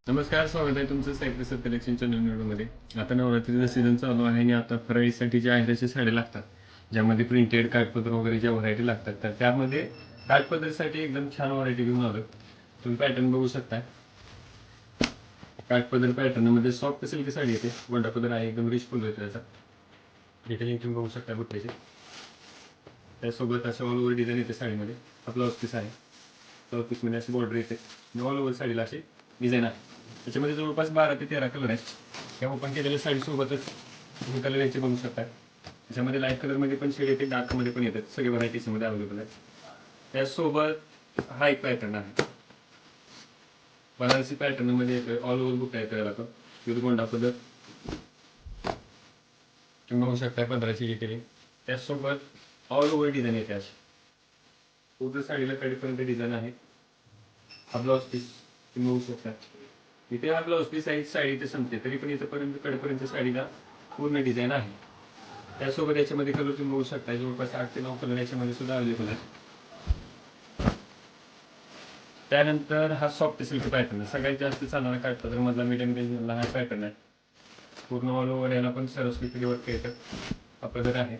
नमस्कार, स्वागत आहे तुमचं साहित्य कलेक्शनच्या नवीन व्हिडिओमध्ये. आता नवरात्रीचा सीझन चालू आहे आणि आता फराळीसाठी ज्या आहेराच्या साड्या लागतात, ज्यामध्ये प्रिंटेड काठपदर वगैरे ज्या व्हरायटी लागतात, तर त्यामध्ये काठपदरसाठी एकदम छान व्हरायटी घेऊन आलो. तुम्ही पॅटर्न बघू शकता. काठपदर पॅटर्नमध्ये सॉफ्ट सिल्क साडी येते. गोंडापदर आहे, एकदम रिच फुल येते त्याचा. डिटेलिंग तुम्ही बघू शकता बुट्ट्याची. त्यासोबत अशा ऑल ओव्हर डिझाईन येते साडीमध्ये. हा ब्लाउज पीस आहे. ब्लाउज पीसमध्ये अशी बॉर्डर येते. ऑल ओव्हर साडीला अशी डिझाईन आहे. त्याच्यामध्ये जवळपास 12 ते 13 कलर आहेत. त्या ओपन केलेल्या साडीसोबतच तुम्ही कलर याचे बघू शकता. त्याच्यामध्ये लाईट कलरमध्ये पण शेड येते, डार्कमध्ये पण येतात. सगळे व्हरायटीजमध्ये अवेलेबल आहेत. त्यासोबत हा एक पॅटर्न आहे. बनारसी पॅटर्नमध्ये येतोय. ऑल ओव्हर बुट्टा येतो याला तो. विथ गोंडा पदर तुम्ही बघू शकता 15ची डिटेलिंग. त्याचसोबत ऑल ओव्हर डिझाईन येते अशी. पूर्ण साडीला कडेपर्यंत डिझाईन आहे. हा ब्लाउज पीस तुम्ही बघू शकता. इथे हा ब्लाउज पीस आहे, साडी इथे संपते, तरी पण इथंपर्यंत कडेपर्यंत साडीला पूर्ण डिझाईन आहे. त्यासोबत याच्यामध्ये कलर तुम्ही बघू शकता. जवळपास 8 ते 9 कलर याच्यामध्ये सुद्धा अवेलेबल आहे. त्यानंतर हा सॉफ्ट सिल्क पॅटर्न सगळ्यात जास्त चालणारा काठपदर मधला मीडियम रेंज मधला हा पॅटर्न आहे. पूर्ण ऑल ओव्हर याला पण सरस्वती वर्क येतं. हा पदर आहे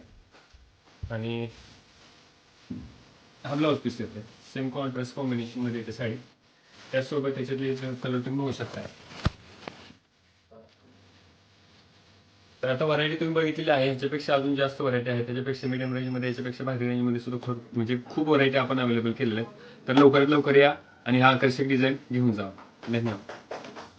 आणि हा ब्लाउज पीस येते. सेम कॉन्ट्रास्ट कॉम्बिनेशन मध्ये येते साडी. त्याचसोबत त्याच्यातले कलर तुम्ही बघू शकता. तर आता व्हरायटी तुम्ही बघितलेली आहे. ह्याच्यापेक्षा अजून जास्त व्हरायटी आहे. त्याच्यापेक्षा मीडियम रेंजमध्ये, याच्यापेक्षा भारी रेंजमध्ये सुद्धा म्हणजे खूप व्हरायटी आपण अवेलेबल केलेल्या आहेत. तर लवकरात लवकर या आणि हा आकर्षक डिझाईन घेऊन जा. धन्यवाद.